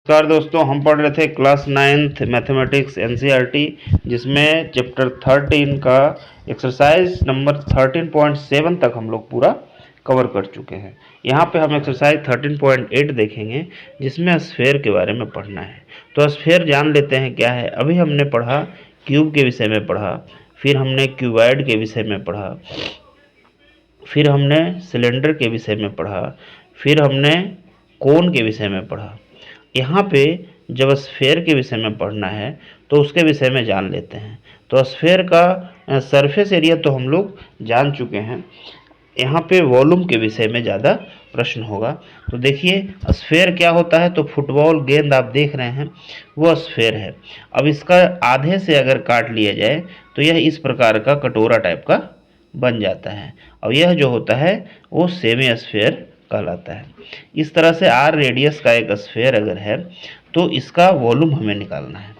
नमस्कार दोस्तों, हम पढ़ रहे थे क्लास 9th मैथमेटिक्स एनसीईआरटी, जिसमें चैप्टर 13 का एक्सरसाइज नंबर 13.7 तक हम लोग पूरा कवर कर चुके हैं। यहाँ पे हम एक्सरसाइज 13.8 देखेंगे, जिसमें स्फेयर के बारे में पढ़ना है। तो स्फेयर जान लेते हैं क्या है। अभी हमने पढ़ा क्यूब के विषय में पढ़ा, फिर हमने क्यूबॉइड के विषय में पढ़ा, फिर हमने सिलेंडर के विषय में पढ़ा, फिर हमने कोन के विषय में पढ़ा। यहाँ पे जब स्फेयर के विषय में पढ़ना है तो उसके विषय में जान लेते हैं। तो स्फेयर का सरफेस एरिया तो हम लोग जान चुके हैं। यहाँ पे वॉल्यूम के विषय में ज़्यादा प्रश्न होगा। तो देखिए स्फेयर क्या होता है। तो फुटबॉल गेंद आप देख रहे हैं वो स्फेयर है। अब इसका आधे से अगर काट लिया जाए तो यह इस प्रकार का कटोरा टाइप का बन जाता है, और यह जो होता है वो सेमी स्फेयर कहलाता है। इस तरह से आर रेडियस का एक स्फेयर अगर है तो इसका वॉल्यूम हमें निकालना है।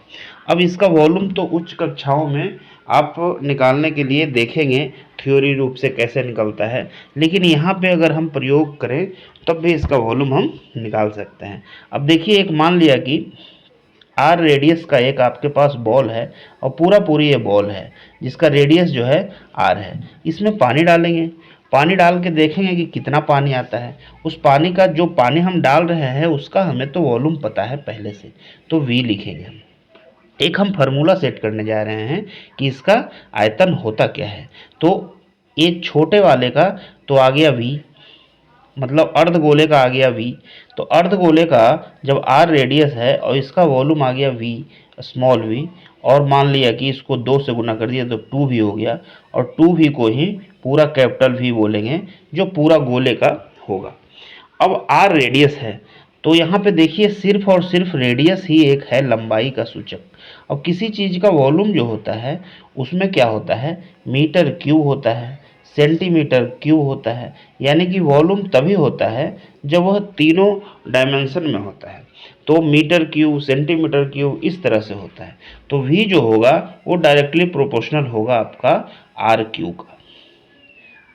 अब इसका वॉल्यूम तो उच्च कक्षाओं में आप निकालने के लिए देखेंगे थ्योरी रूप से कैसे निकलता है, लेकिन यहाँ पे अगर हम प्रयोग करें तब भी इसका वॉल्यूम हम निकाल सकते हैं। अब देखिए, एक मान लिया कि आर रेडियस का एक आपके पास बॉल है, और पूरी ये बॉल है जिसका रेडियस जो है आर है। इसमें पानी डालेंगे, पानी डाल के देखेंगे कि कितना पानी आता है। उस पानी का जो पानी हम डाल रहे हैं उसका हमें तो वॉल्यूम पता है पहले से, तो वी लिखेंगे हम। एक हम फार्मूला सेट करने जा रहे हैं कि इसका आयतन होता क्या है। तो एक छोटे वाले का तो आ गया वी, मतलब अर्धगोले का आ गया वी। तो अर्धगोले का जब आर रेडियस है और इसका वॉल्यूम आ गया वी, स्मॉल वी, और मान लिया कि इसको 2 से गुना कर दिया तो 2v हो गया, और 2v को ही पूरा कैपिटल वी बोलेंगे जो पूरा गोले का होगा। अब आर रेडियस है तो यहाँ पे देखिए सिर्फ और सिर्फ रेडियस ही एक है लंबाई का सूचक। अब किसी चीज़ का वॉल्यूम जो होता है उसमें क्या होता है, मीटर क्यूब होता है, सेंटीमीटर क्यूब होता है। यानी कि वॉल्यूम तभी होता है जब वह तीनों डायमेंशन में होता है। तो मीटर क्यूब, सेंटीमीटर क्यूब, इस तरह से होता है। तो वी जो होगा वो डायरेक्टली प्रोपोर्शनल होगा आपका आर क्यू का।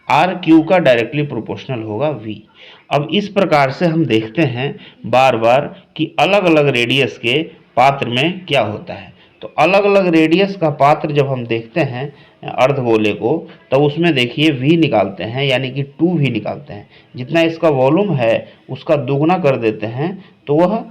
आर क्यू का डायरेक्टली प्रोपोर्शनल होगा वी। अब इस प्रकार से हम देखते हैं बार बार कि अलग अलग रेडियस के पात्र में क्या होता है। तो अलग अलग रेडियस का पात्र जब हम देखते हैं अर्धगोले को, तो उसमें देखिए वी निकालते हैं, यानी कि 2v निकालते हैं। जितना इसका वॉल्यूम है उसका दुगना कर देते हैं तो वह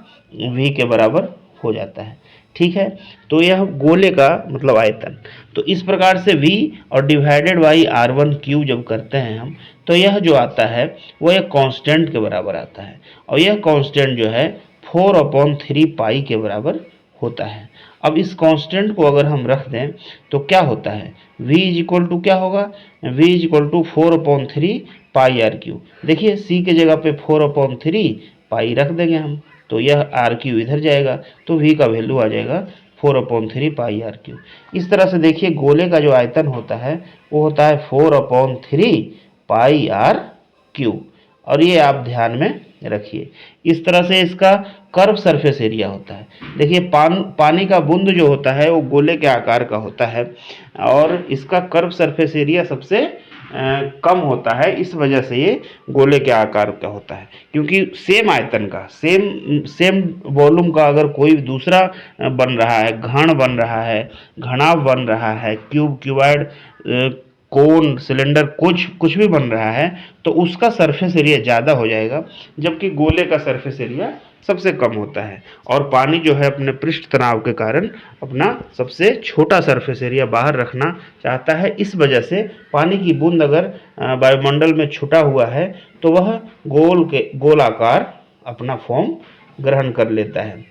v के बराबर हो जाता है। ठीक है, तो यह गोले का मतलब आयतन। तो इस प्रकार से v और डिवाइडेड बाई r1 क्यू जब करते हैं हम, तो यह जो आता है वो एक कांस्टेंट के बराबर आता है, और यह कांस्टेंट जो है 4/3 पाई के बराबर होता है। अब इस कांस्टेंट को अगर हम रख दें तो क्या होता है, v इज इक्वल टू क्या होगा, v is equal to 4/3 pi r cube. देखिए c के जगह पे 4/3 पाई रख देंगे हम, तो यह आर क्यू इधर जाएगा, तो v का वैल्यू आ जाएगा 4/3 पाई आर क्यू। इस तरह से देखिए गोले का जो आयतन होता है वो होता है 4/3 पाई आर क्यू, और ये आप ध्यान में रखिए। इस तरह से इसका कर्व सरफेस एरिया होता है। देखिए पानी का बूंद जो होता है वो गोले के आकार का होता है, और इसका कर्व सरफेस एरिया सबसे कम होता है। इस वजह से ये गोले के आकार का होता है, क्योंकि सेम आयतन का, सेम वॉल्यूम का अगर कोई दूसरा बन रहा है, घन बन रहा है, घनाभ बन रहा है, क्यूब, क्यूबॉइड, कोन, सिलेंडर, कुछ भी बन रहा है, तो उसका सरफेस एरिया ज़्यादा हो जाएगा, जबकि गोले का सरफेस एरिया सबसे कम होता है। और पानी जो है अपने पृष्ठ तनाव के कारण अपना सबसे छोटा सरफेस एरिया बाहर रखना चाहता है। इस वजह से पानी की बूंद अगर वायुमंडल में छुटा हुआ है तो वह गोलाकार अपना फॉर्म ग्रहण कर लेता है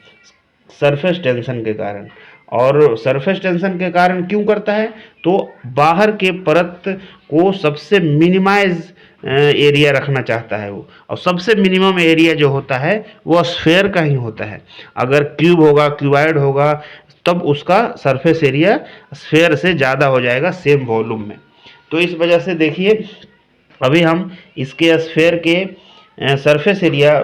सरफेस टेंशन के कारण। और सरफेस टेंशन के कारण क्यों करता है, तो बाहर के परत को सबसे मिनिमाइज एरिया रखना चाहता है वो, और सबसे मिनिमम एरिया जो होता है वो स्फेयर का ही होता है। अगर क्यूब होगा, क्यूबॉइड होगा, तब उसका सरफेस एरिया स्फेयर से ज़्यादा हो जाएगा सेम वॉल्यूम में। तो इस वजह से देखिए अभी हम इसके स्फेयर के सरफेस एरिया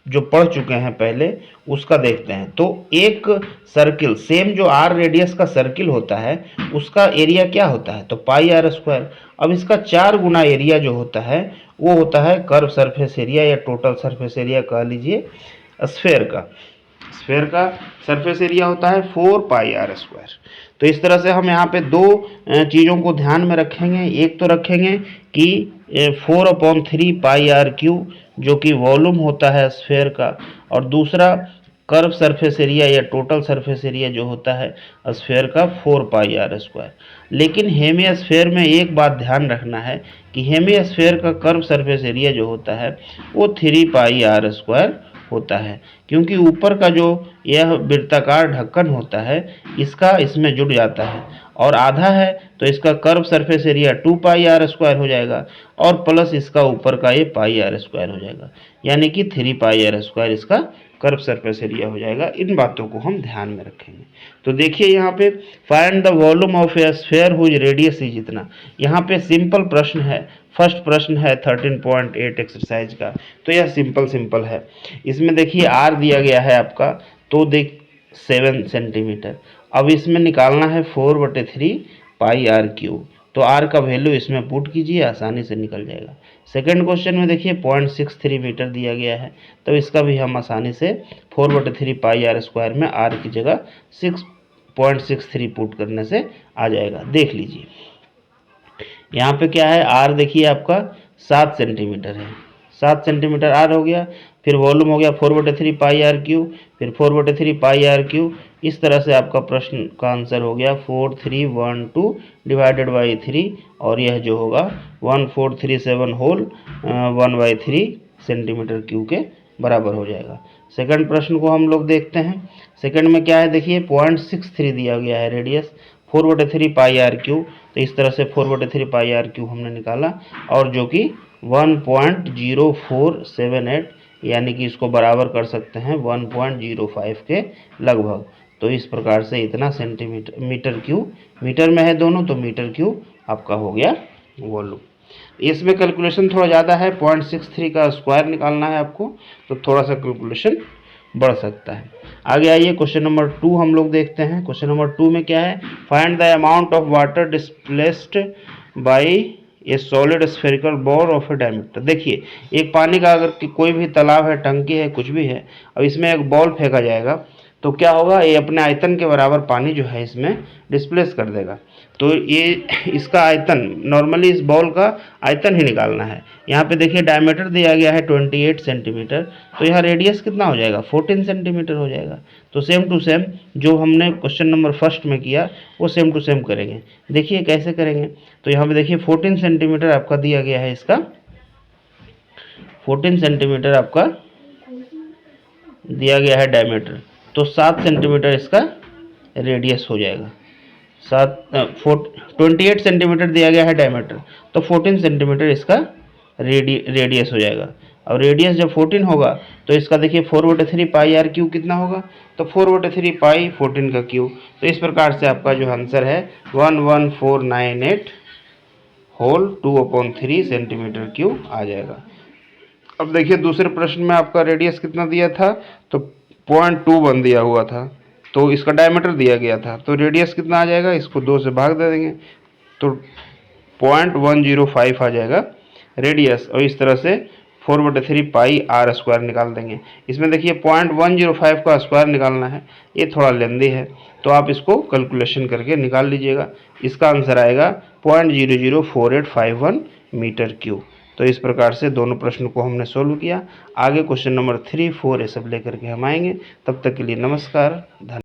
जो पढ़ चुके हैं पहले उसका देखते हैं। तो एक सर्किल, सेम जो आर रेडियस का सर्किल होता है उसका एरिया क्या होता है, तो पाई आर स्क्वायर। अब इसका 4 गुना एरिया जो होता है वो होता है कर्व सरफेस एरिया, या टोटल सरफेस एरिया कह लीजिए स्फेयर का। स्फेयर का सरफेस एरिया होता है 4πr²। तो इस तरह से हम यहाँ पे दो चीज़ों को ध्यान में रखेंगे। एक तो रखेंगे कि 4/3πr³ जो कि वॉल्यूम होता है स्फेयर का, और दूसरा कर्व सरफेस एरिया या टोटल सरफेस एरिया जो होता है स्फेयर का 4πr²। लेकिन हेमिस्फेयर में एक बात ध्यान रखना है कि हेमिस्फेयर का कर्व सरफेस एरिया जो होता है वो 3πr² होता है, क्योंकि ऊपर का जो यह वृत्ताकार ढक्कन होता है इसका इसमें जुड़ जाता है, और आधा है तो इसका कर्व सरफेस एरिया 2πr² हो जाएगा, और प्लस इसका ऊपर का ये πr² हो जाएगा, यानी कि 3πr² इसका कर्व सरफेस एरिया हो जाएगा। इन बातों को हम ध्यान में रखेंगे। तो देखिए यहाँ पे find the volume of a sphere whose radius is इतना। यहाँ पे सिंपल प्रश्न है, फर्स्ट प्रश्न है 13.8 एक्सरसाइज का, तो यह सिंपल है। इसमें देखिए आर दिया गया है आपका, तो देख 7 सेंटीमीटर। अब इसमें निकालना है 4/3πr³। तो आर का वैल्यू इसमें पुट कीजिए, आसानी से निकल जाएगा। सेकंड क्वेश्चन में देखिए 0.63 मीटर दिया गया है, तो इसका भी हम आसानी से 4/3πr² में आर की जगह 6.63 पुट करने से आ जाएगा। देख लीजिए यहाँ पे क्या है, आर देखिए आपका 7 सेंटीमीटर है, 7 सेंटीमीटर आर हो गया। फिर वॉल्यूम हो गया 4/3πr³, फिर 4/3πr³। इस तरह से आपका प्रश्न का आंसर हो गया 4312 डिवाइडेड बाई 3, और यह जो होगा 1437 होल 1/3 सेंटीमीटर क्यूब के बराबर हो जाएगा। सेकंड प्रश्न को हम लोग देखते हैं। सेकंड में क्या है देखिए 0.63 दिया गया है रेडियस, 4/3πr³। तो इस तरह से 4/3πr³ हमने निकाला, और जो कि 1.0478 यानी कि इसको बराबर कर सकते हैं 1.05 के लगभग। तो इस प्रकार से इतना सेंटीमीटर, मीटर क्यूब, मीटर में है दोनों, तो मीटर क्यूब आपका हो गया वॉल्यूम। इसमें कैलकुलेशन थोड़ा ज़्यादा है, 0.63 का स्क्वायर निकालना है आपको, तो थोड़ा सा कैलकुलेशन बढ़ सकता है। आगे आइए क्वेश्चन नंबर 2 हम लोग देखते हैं। क्वेश्चन नंबर 2 में क्या है, find the amount of water displaced by A solid spherical ball of A diameter. देखिए एक पानी का अगर कोई भी तालाब है, टंकी है, कुछ भी है, और इसमें एक बॉल फेंका जाएगा, तो क्या होगा, ये अपने आयतन के बराबर पानी जो है इसमें डिस्प्लेस कर देगा। तो ये इसका आयतन, नॉर्मली इस बॉल का आयतन ही निकालना है। यहाँ पे देखिए डायमीटर दिया गया है 28 सेंटीमीटर, तो यहाँ रेडियस कितना हो जाएगा, 14 सेंटीमीटर हो जाएगा। तो सेम टू सेम जो हमने क्वेश्चन नंबर फर्स्ट में किया वो सेम टू सेम करेंगे। देखिए कैसे करेंगे, तो यहाँ पे देखिए 14 सेंटीमीटर आपका दिया गया है, इसका 14 सेंटीमीटर आपका दिया गया है डायमीटर, तो 7 सेंटीमीटर इसका रेडियस हो जाएगा। 28 सेंटीमीटर दिया गया है डायमीटर, तो 14 सेंटीमीटर इसका रेडियस हो जाएगा। अब रेडियस जब 14 होगा तो इसका देखिए 4/3πr³ कितना होगा, तो 4/3π 14 का क्यूब। तो इस प्रकार से आपका जो आंसर है 11498 होल 2/3 सेंटीमीटर क्यूब आ जाएगा। अब देखिए दूसरे प्रश्न में आपका रेडियस कितना दिया था, तो 0.21 दिया हुआ था, तो इसका डायमीटर दिया गया था, तो रेडियस कितना आ जाएगा, इसको 2 से भाग दे देंगे तो 0.105 आ जाएगा रेडियस। और इस तरह से 4/3πr² निकाल देंगे। इसमें देखिए 0.105 का स्क्वायर निकालना है, ये थोड़ा लेंदी है, तो आप इसको कैलकुलेशन करके निकाल लीजिएगा। इसका आंसर आएगा 0.004851 मीटर क्यूब। तो इस प्रकार से दोनों प्रश्न को हमने सोल्व किया। आगे क्वेश्चन नंबर 3, 4 ये सब लेकर के हम आएंगे। तब तक के लिए नमस्कार, धन्यवाद।